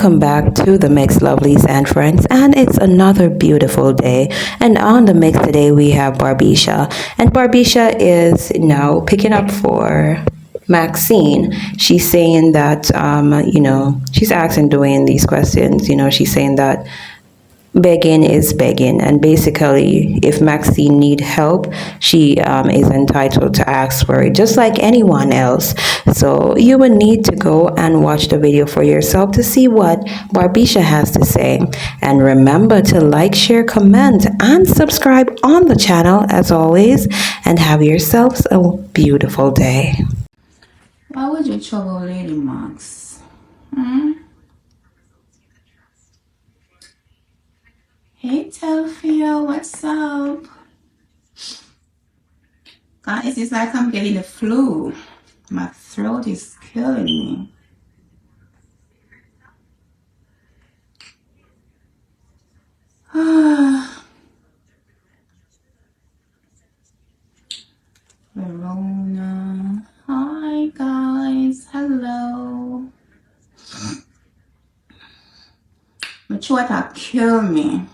welcome back to the Mix Lovelies and Friends, and it's another beautiful day. And on the mix today we have Barbisha, and Barbisha is now picking up for Maxine. She's saying that she's asking Dwayne these questions. She's saying that begging is begging, and basically if Maxine need help, she is entitled to ask for it just like anyone else. So you will need to go and watch the video for yourself to see what Barbisha has to say, and remember to like, share, comment, and subscribe on the channel as always, and have yourselves a beautiful day. Why would you trouble Lady Max? Hey Telfia, what's up? Guys, it's like I'm getting the flu. My throat is killing me. Verona. Hi guys, hello. My throat will kill me.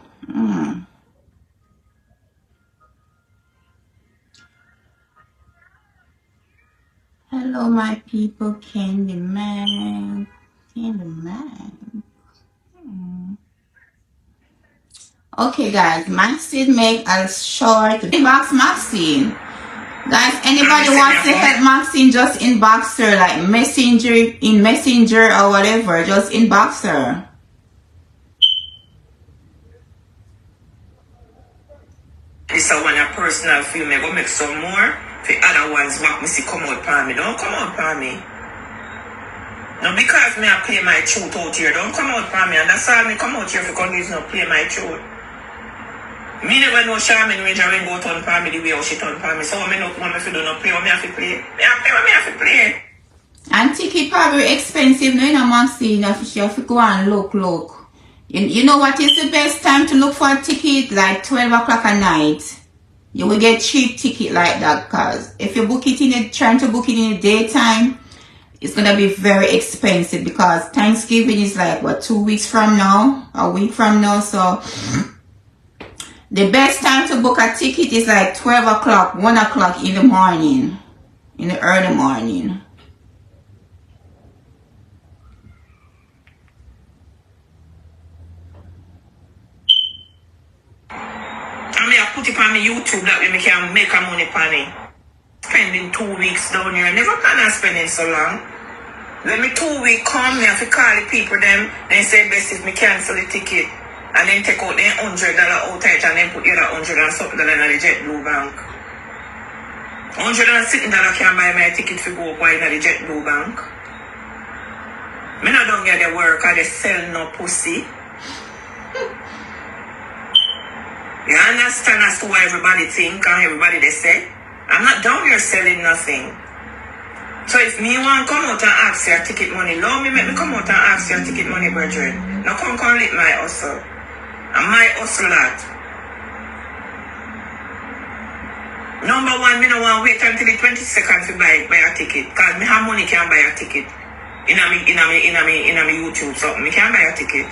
Hello, my people. Candyman. Okay, guys. Maxine make a short inbox Maxine. Guys, anybody wants to help Maxine, just inbox her, like messenger or whatever. Just inbox her. This is one a personal film. I go make some more. The other ones want me to come out for me. Don't come out for me. No, because me I play my truth out here. Don't come out for me. And that's all me come out here for condition to play my truth. Me never know Charmin Range when go turn for me the way how she turn for me. So me not want me to do no play what me have to play. Me have to play what me have to play. And ticket probably expensive. No, you know, Maxine, if you have to go and look. You know what is the best time to look for a ticket? Like 12 o'clock at night. You will get cheap ticket like that, because if you book it trying to book it in the daytime, it's gonna be very expensive, because Thanksgiving is like what, 2 weeks from now, a week from now. So the best time to book a ticket is like 12 o'clock, 1 o'clock in the morning, in the early morning. I put it on my YouTube that way I can make a money on it. Spending 2 weeks down here. I never plan on spending so long. Let me 2 weeks come, me have to call the people them, then say best if me cancel the ticket. And then take out the $100 out of it and then put the other $100 and something in the JetBlue bank. $160 can buy my ticket to go up in the JetBlue bank. Me not don't get the work or they sell no pussy. You understand as to what everybody think and everybody they say? I'm not down here selling nothing. So if me want to come out and ask your ticket money, let me make me come out and ask your ticket money, brethren. Now come lick my hustle. And my hustle that. Number one, me no want to wait until the 22nd to buy a ticket. Because me have money can buy a ticket. In my YouTube, so me can buy a ticket.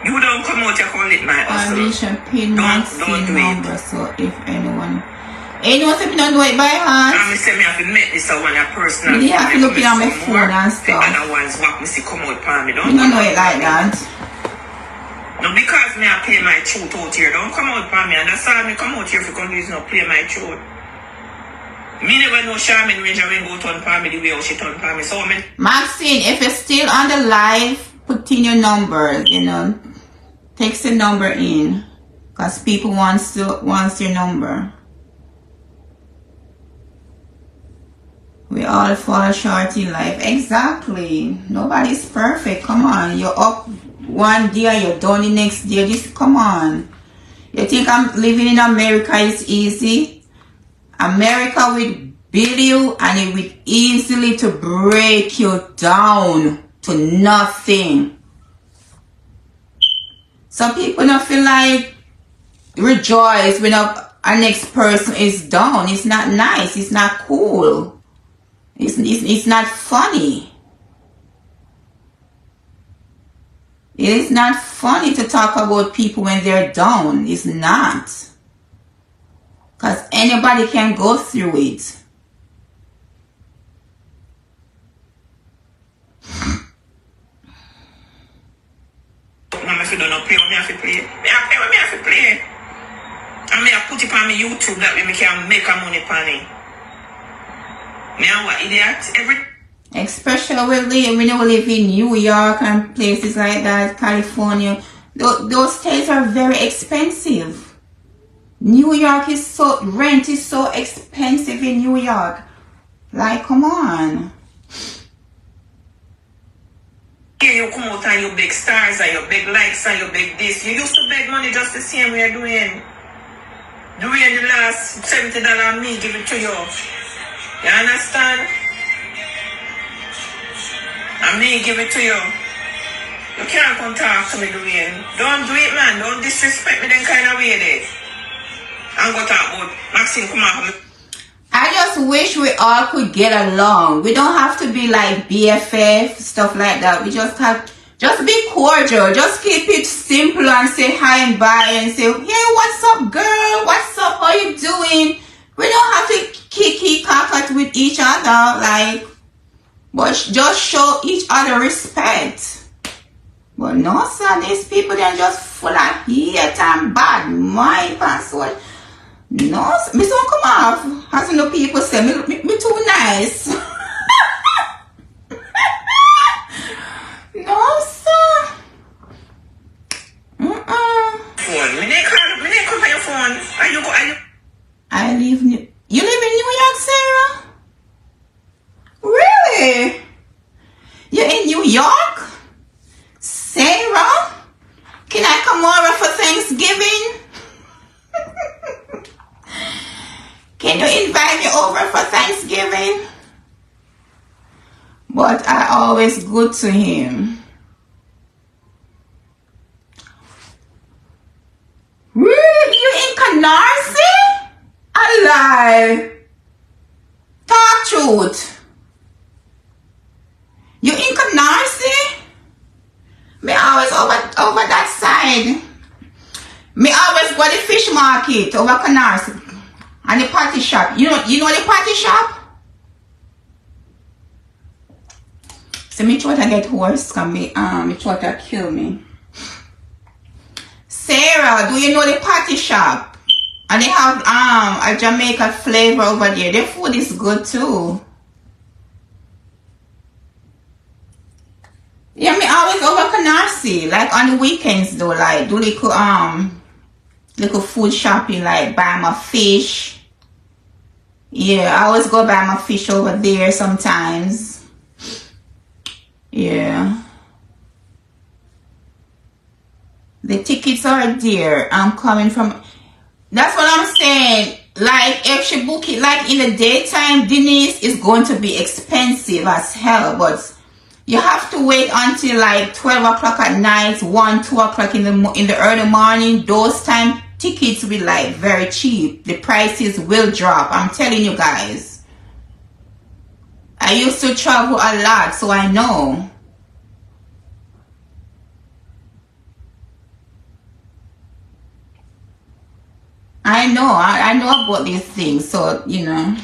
You don't come out, you call it my hustle. Barbisha pin Maxine do number, so if anyone if you don't do it by heart, I say me have to make this one a personal. you have to look it on my phone and The stuff. other ones want me to come out for me. You don't know it like that. No, because me I play my truth out here. Don't come out for me. And that's all me come out here for condition to play my truth. Me never know Charmin Range when go turn for me the way how she turn for me. So me Maxine, if you're still on the live, put in your number, text the number in, because people wants your number. We all fall short in life. Exactly. Nobody's perfect. Come on. You're up one day, you're down the next day. Come on. You think I'm living in America is easy? America will build you and it will easily to break you down to nothing. Some people don't feel like rejoice when our next person is down. It's not nice. It's not cool. It's not funny. It is not funny to talk about people when they're down. It's not. Because anybody can go through it. Mama, if you don't know play, me have to play. Me have to play. And me have put it on my YouTube that way me can make a money on it. Me and what idiot? Especially when we live in New York and places like that, California. Those states are very expensive. New York rent is so expensive in New York. Like, come on. Here you come out and you big stars and you big likes and you big this. You used to beg money just the same way you're doing. Doing the last $70 me give it to you. You understand? And me give it to you. You can't come talk to me, Dwayne. Don't do it, man. Don't disrespect me them kind of way there. I'm going to talk about Maxine, come on. I just wish we all could get along. We don't have to be like BFF, stuff like that. We just be cordial. Just keep it simple and say hi and bye and say, hey, what's up, girl? What's up? How you doing? We don't have to kick with each other, like, but just show each other respect. But no, sir, these people, they're just full of hate and bad mind password. No, me don't come off. As no people say, me too nice. No, sir. Phone. Me didn't come for your phone. You live in New York, Sarah? Really? You're in New York? Sarah? Can I come over for Thanksgiving? Can you invite me over for Thanksgiving? But I always good to him. Really? You in Canarsie? Alive. Talk truth. You in Canarsie? Me always over that side. Me always go to the fish market over Canarsie. And the party shop. You know the party shop? So me try to get horse can me try to kill me. Sarah, do you know the party shop? And they have a Jamaican flavor over there. Their food is good too. Yeah, me always over Canarsie. Like on the weekends though, like do little food shopping, like buy my fish. Yeah, I always go buy my fish over there sometimes. Yeah. The tickets are there. I'm coming from... That's what I'm saying. Like, if she book it like in the daytime, Denise, is going to be expensive as hell. But you have to wait until like 12 o'clock at night, 1, 2 o'clock in the early morning. Those time tickets will be like very cheap. The prices will drop. I'm telling you guys. I used to travel a lot, so I know. I know about these things, so you know.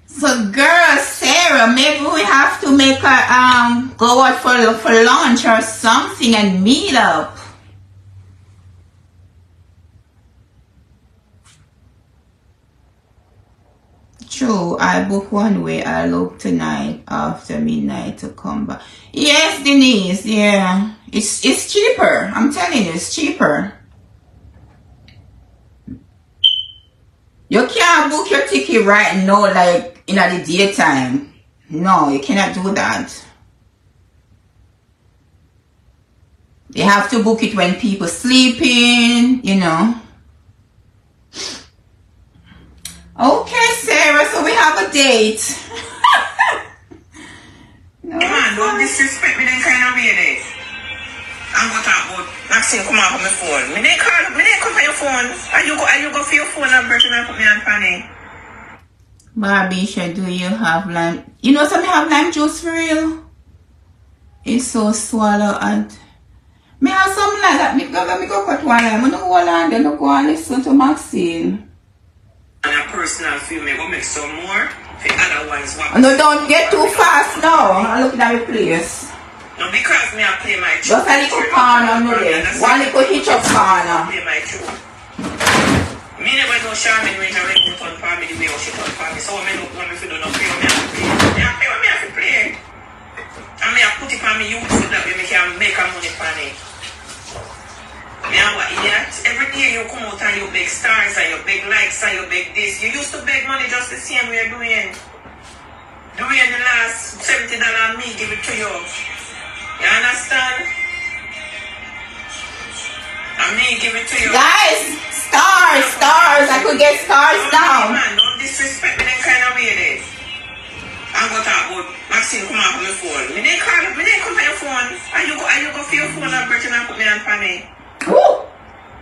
So girl, Sarah, maybe we have to make her go out for lunch or something and meet up. True, I book one way. I look tonight after midnight to come back. Yes, Denise, yeah. It's cheaper. I'm telling you, it's cheaper. You can't book your ticket right now, like in the daytime. No, you cannot do that. You have to book it when people sleeping, you know. Okay, Sarah, so we have a date. No, come on, don't disrespect me then kind of way there. I'm going to talk about Maxine come off on my phone. Me didn't come for your phone. Are you go for your phone and person and put me on panic? Barbisha, do you have lime? You know something have lime juice for real? It's so swallow and me have some like that. Me go cut one lime. I don't go on then go and listen to Maxine. And a personal feel me go make some more. The other ones what? No, don't get too fast now. I'm looking at the place. No, because me I play my Just a little corner, no there. One little hitch up corner. Play my tune. Me never know Charmin when I ready to turn for me the way she turn for me. So when me look when me feel don't play, me have to play. Me have to play what me have to play. And me have put it on me youth so that way me can make a money for it. Me have what idiot. Every day you come out and you beg stars and you beg likes and you beg this. You used to beg money just the same way you're doing. Doing the last $70 me give it to you. You understand? And me give it to you. Guys, stars. I could get stars now. Man, don't disrespect me that kind of way there. I'm going to talk about Maxine come off my phone. Me didn't come for your phone. And you go for your phone and Burton and put me on funny. Woo!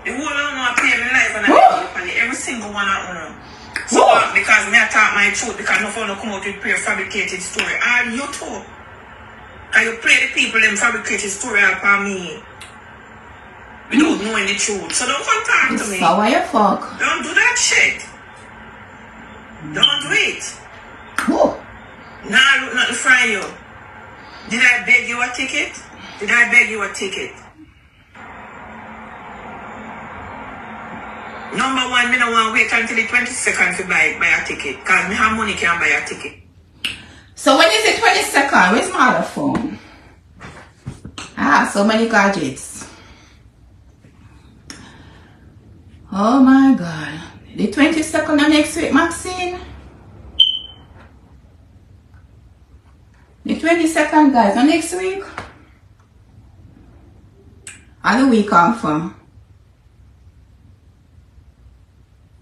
The whole of them I play me life and I play funny. Every single one of them. So because me I talk my truth because no phone come out with prefabricated story. All you too. And you play the people them fabricated story upon me. Without knowing the truth. So don't come talk to me. So why you fuck? Don't do that shit. Don't do it. Woo! Nah, look nothing from you. Did I beg you a ticket? Did I beg you a ticket? Number one, me don't want to wait until the 22nd to buy a ticket. Because me have money can buy a ticket. So when is the 22nd? Where's my other phone? Ah, so many gadgets. Oh my God. The 22nd of next week, Maxine? The 22nd, guys, of next week? Or the week after?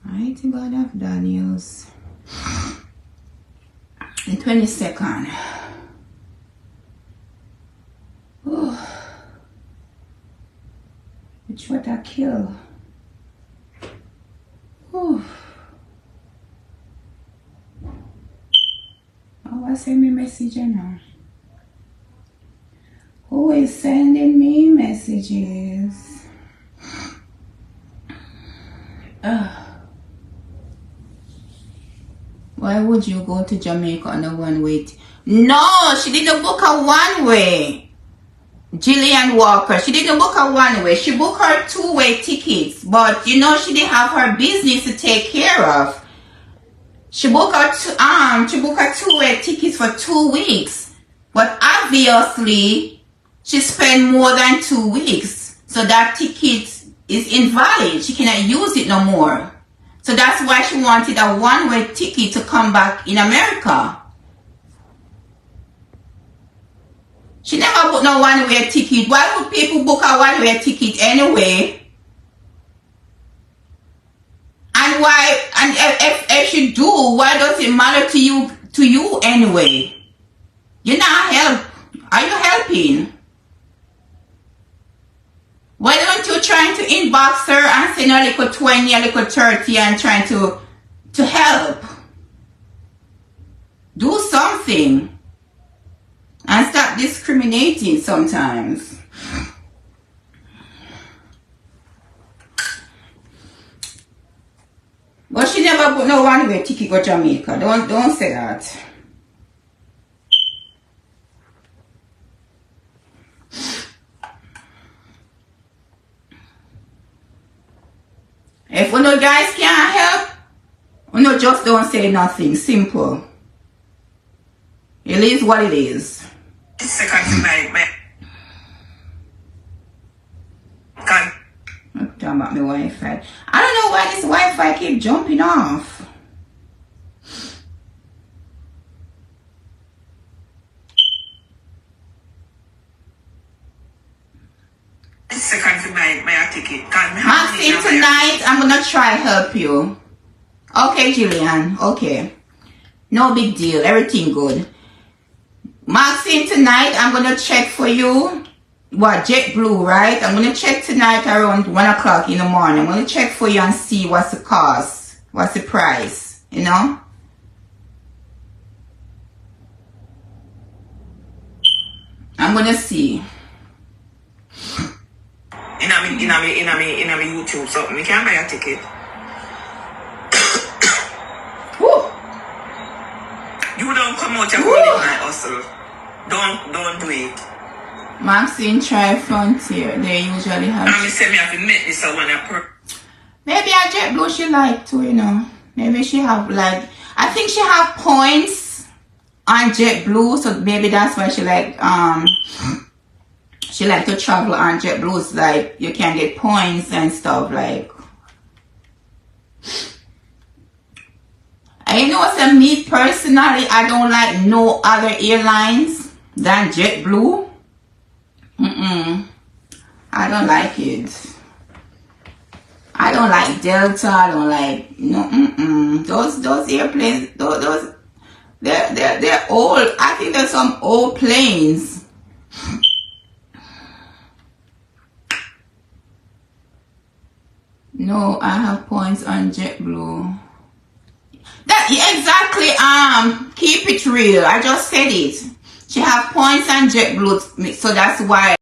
Mighty God of Daniels. The 22nd. Oh. Which what I kill. Oh. Oh, I send me message now. Who is sending me messages? Why would you go to Jamaica on a one-way? No, she didn't book a one-way. Jillian Walker, she didn't book a one-way. She booked her two-way tickets. But, you know, she didn't have her business to take care of. She booked her two-way tickets for 2 weeks. But obviously, she spent more than 2 weeks. So that ticket is invalid. She cannot use it no more. So that's why she wanted a one-way ticket to come back in America. She never booked no one-way ticket. Why would people book a one-way ticket anyway? And why? And if she do, why does it matter to you anyway? You're not help. Are you helping? Why don't you trying to inbox her and send a little 20, a little 30 and trying to help? Do something. And stop discriminating sometimes. But she never put no one-way ticket go Jamaica. Don't say that. If you guys can't help, you just don't say nothing. Simple. It is what it is. I'm talking about my Wi-Fi. I don't know why this Wi-Fi keep jumping off. Maxine, tonight I'm gonna try help you. Okay, Jillian. Okay. No big deal. Everything good. Maxine, tonight I'm gonna check for you. What, JetBlue, right? I'm gonna check tonight around 1 o'clock in the morning. I'm gonna check for you and see what's the cost, what's the price, you know? I'm gonna see. In my YouTube, so me can buy a ticket. Woo. You don't come out and call it my hustle. Don't do it. Maxine try Frontier. They usually have. And me say me have to make this a one Maybe a JetBlue she like too, you know. Maybe she have like, I think she have points on JetBlue, so maybe that's why she like she like to travel on JetBlue. It's like you can get points and stuff like. I know what me personally, I don't like no other airlines than JetBlue. I don't like it. I don't like Delta. I don't like those airplanes. Those they're old. I think there's some old planes. No, I have points on JetBlue. That exactly. Keep it real. I just said it. She have points on JetBlue, so that's why.